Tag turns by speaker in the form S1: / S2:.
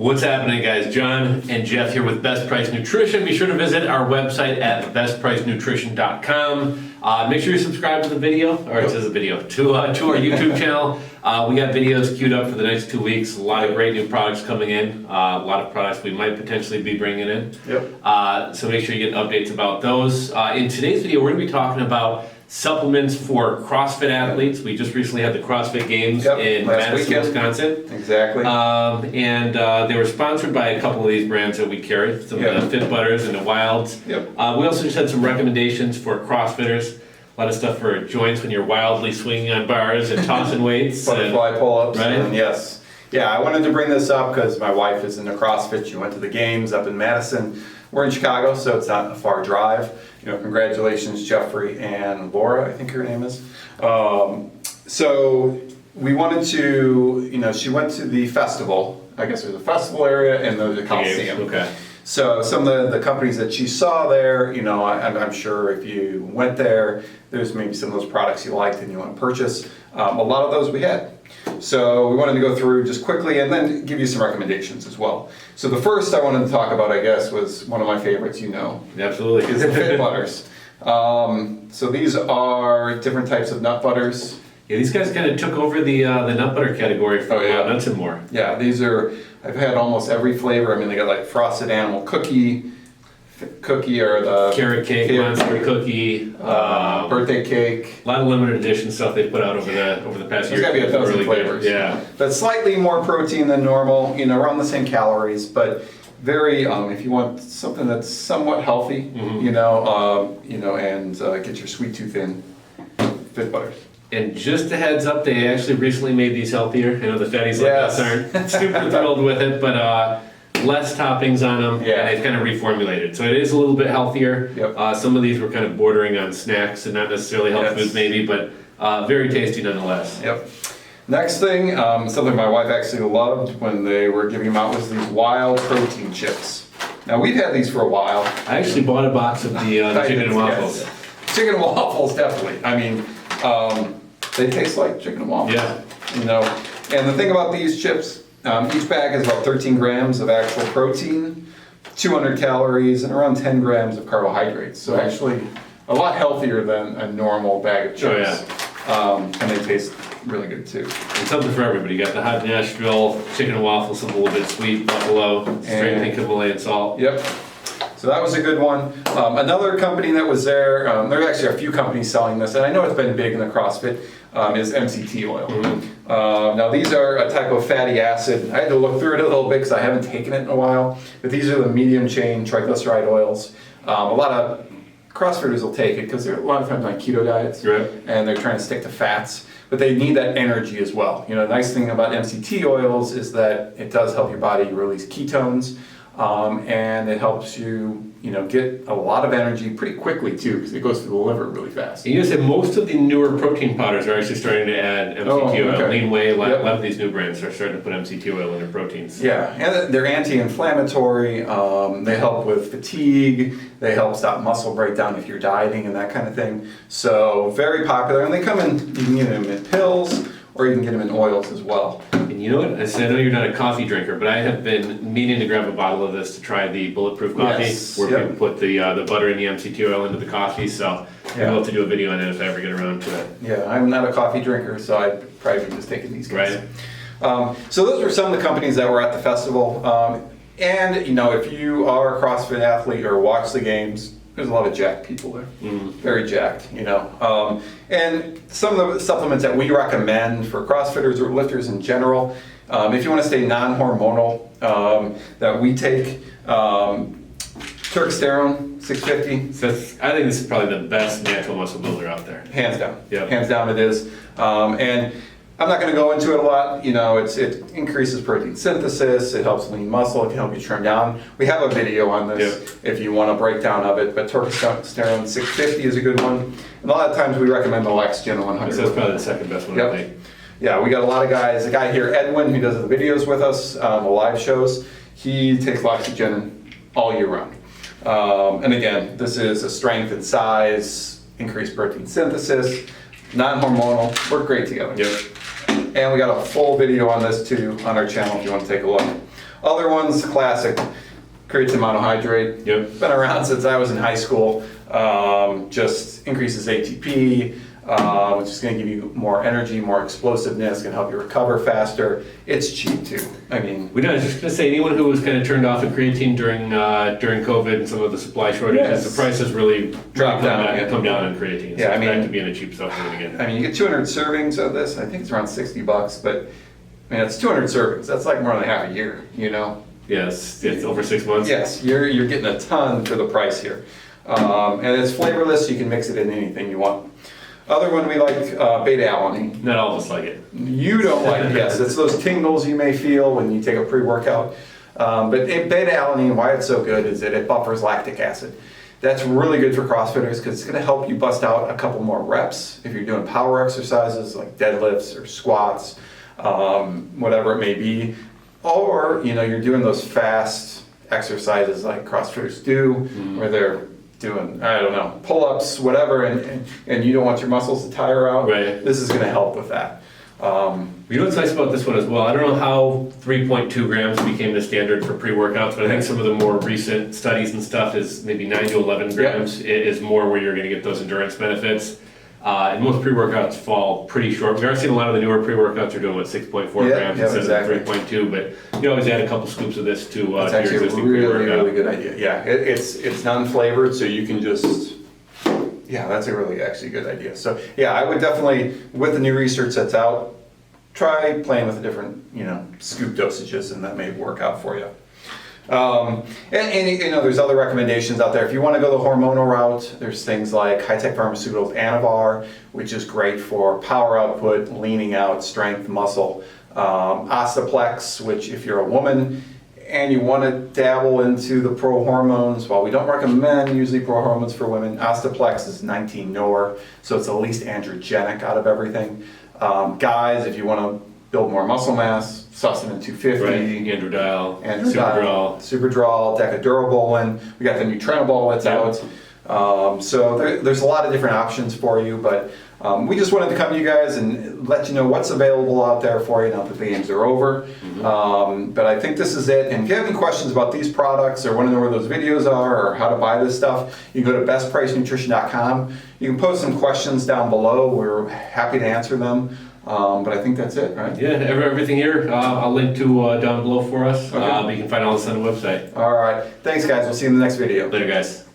S1: What's happening, guys? John and Jeff here with Best Price Nutrition. Be sure to visit our website at BestPriceNutrition.com. Make sure you subscribe to the video, or it says a video, to our YouTube channel. We got videos queued up for the next 2 weeks. A lot of great new products coming in. A lot of products we might potentially be bringing in. So make sure you get updates about those. In today's video, we're going to be talking about supplements for CrossFit athletes. We just recently had the CrossFit Games in Madison, Wisconsin.
S2: Exactly.
S1: And they were sponsored by a couple of these brands that we carry, some of the Fit Butters and the Wilds. We also just had some recommendations for CrossFitters. A lot of stuff for joints when you're wildly swinging on bars and tossing weights.
S2: Butterfly pull-ups.
S1: Right?
S2: And yes. Yeah, I wanted to bring this up because my wife is into CrossFit. She went to the games up in Madison. We're in Chicago, so it's not a far drive. Congratulations, Jeffrey and Laura, I think her name is. So we wanted to, she went to the festival. I guess there's a festival area and there's a Coliseum.
S1: Okay.
S2: So some of the companies that she saw there, I'm sure if you went there, there's maybe some of those products you liked and you want to purchase. A lot of those we had. So we wanted to go through just quickly and then give you some recommendations as well. So the first I wanted to talk about, I guess, was one of my favorites,
S1: Absolutely.
S2: is the Fit Butters. So these are different types of nut butters.
S1: Yeah, these guys kind of took over the nut butter category for Nuts and More.
S2: Yeah, these are, I've had almost every flavor. I mean, they got like frosted animal cookie or the
S1: carrot cake, monster cookie,
S2: birthday cake.
S1: A lot of limited edition stuff they put out over the past year.
S2: There's got to be a dozen flavors.
S1: Yeah,
S2: but slightly more protein than normal. Around the same calories, but very. If you want something that's somewhat healthy, and get your sweet tooth in, Fit Butters.
S1: And just a heads up, they actually recently made these healthier. I know the fatties like us aren't super thrilled with it, but less toppings on them, and they've kind of reformulated. So it is a little bit healthier. Some of these were kind of bordering on snacks and not necessarily health foods maybe, but very tasty nonetheless.
S2: Next thing, something my wife actually loved when they were giving them out was these wild protein chips. Now we've had these for a while.
S1: I actually bought a box of the chicken and waffles.
S2: Chicken and waffles, definitely. I mean, they taste like chicken and waffles. And the thing about these chips, each bag has about 13 grams of actual protein, 200 calories, and around 10 grams of carbohydrates. So actually a lot healthier than a normal bag of chips. And they taste really good too.
S1: And something for everybody. You got the hot Nashville, chicken and waffles, something a little bit sweet, buffalo, straight pink Himalayan salt.
S2: So that was a good one. Another company that was there, there are actually a few companies selling this, and I know it's been big in the CrossFit, is MCT Oil. Now these are a type of fatty acid. I had to look through it a little bit because I haven't taken it in a while, but these are the medium chain triglyceride oils. A lot of CrossFitters will take it because they're a lot of times on keto diets, and they're trying to stick to fats, but they need that energy as well. The nice thing about MCT oils is that it does help your body release ketones. And it helps you, get a lot of energy pretty quickly too, because it goes through the liver really fast.
S1: And you said most of the newer protein powders are actually starting to add MCT oil. Lean Whey, a lot of these new brands are starting to put MCT oil in their proteins.
S2: And they're anti-inflammatory. They help with fatigue. They help stop muscle breakdown if you're dieting and that kind of thing. So very popular, and they come in. You can get them in pills, or you can get them in oils as well.
S1: And you know what? I know you're not a coffee drinker, but I have been meaning to grab a bottle of this to try the bulletproof coffee, where people put the butter and the MCT oil into the coffee. So I'll have to do a video on it if I ever get around to it.
S2: I'm not a coffee drinker, so I'd probably be just taking these guys. So those were some of the companies that were at the festival. And if you are a CrossFit athlete or watch the games, there's a lot of jacked people there, very jacked, And some of the supplements that we recommend for CrossFitters or lifters in general, if you want to stay non-hormonal, that we take Turkish Sterling 650.
S1: So I think this is probably the best natural muscle builder out there.
S2: Hands down. Hands down it is. And I'm not going to go into it a lot. It increases protein synthesis. It helps lean muscle. It can help you trim down. We have a video on this if you want a breakdown of it. But Turkish Sterling 650 is a good one. And a lot of times we recommend the Lex Channel 100.
S1: So that's probably the second best one, I think.
S2: We got a lot of guys. The guy here, Edwin, who does the videos with us, the live shows, he takes Lexogen all year round. And again, this is a strength and size, increased protein synthesis, non-hormonal, work great together. And we got a full video on this too on our channel if you want to take a look. Other ones, classic, creatine monohydrate.
S1: Yep.
S2: Been around since I was in high school. Just increases ATP, which is going to give you more energy, more explosiveness, can help you recover faster. It's cheap too. I mean,
S1: I was just going to say, anyone who was kind of turned off of creatine during COVID and some of the supply shortages,
S2: Yes.
S1: the price has really
S2: Dropped down again.
S1: come down on creatine.
S2: Yeah,
S1: So
S2: I
S1: it's back
S2: mean-
S1: to being a cheap supplement again.
S2: I mean, you get 200 servings of this. I think it's around $60, but I mean, it's 200 servings. That's like more than half a year, you know?
S1: Yes, it's over 6 months.
S2: Yes, you're getting a ton for the price here. And it's flavorless, you can mix it in anything you want. Other one we like, BetaAlanine.
S1: Not all of us like it.
S2: You don't like it, yes. It's those tingles you may feel when you take a pre-workout. But BetaAlanine, why it's so good is that it buffers lactic acid. That's really good for CrossFitters because it's going to help you bust out a couple more reps if you're doing power exercises like deadlifts or squats, whatever it may be. Or, you know, you're doing those fast exercises like CrossFitters do, where they're doing, I don't know, pull-ups, whatever, and you don't want your muscles to tire out.
S1: Right.
S2: This is going to help with that.
S1: You know what's nice about this one as well? I don't know how 3.2 grams became the standard for pre-workouts, but I think some of the more recent studies and stuff is maybe 9 to 11 grams is more where you're going to get those endurance benefits. And most pre-workouts fall pretty short. We are seeing a lot of the newer pre-workouts are doing, 6.4 grams instead of 3.2, but you always add a couple scoops of this to
S2: It's
S1: your
S2: actually a
S1: existing
S2: really,
S1: pre-workout.
S2: really good idea. Yeah, it's non-flavored, so you can just, yeah, that's a really actually good idea. So yeah, I would definitely, with the new research that's out, try playing with the different, you know, scoop dosages, and that may work out for you. And you know, there's other recommendations out there. If you want to go the hormonal route, there's things like high-tech pharmaceuticals, Anavar, which is great for power output, leaning out, strength, muscle. Ostaplex, which if you're a woman and you want to dabble into the pro-hormones, while we don't recommend usually pro-hormones for women, Ostaplex is 19-nor, so it's the least androgenic out of everything. Guys, if you want to build more muscle mass, Sustenance 250.
S1: Right, Androdil,
S2: Androdil, Superdrol, Decadurabolin. We got the Nutrenabol that's out. So there's a lot of different options for you, but we just wanted to come to you guys and let you know what's available out there for you now that the games are over. But I think this is it. And if you have any questions about these products or want to know where those videos are or how to buy this stuff, you can go to BestPriceNutrition.com. You can post some questions down below. We're happy to answer them. But I think that's it, right?
S1: Yeah, everything here I'll link to down below for us.
S2: Okay.
S1: But you can find all this on the website.
S2: All right. Thanks, guys. We'll see you in the next video.
S1: Later, guys.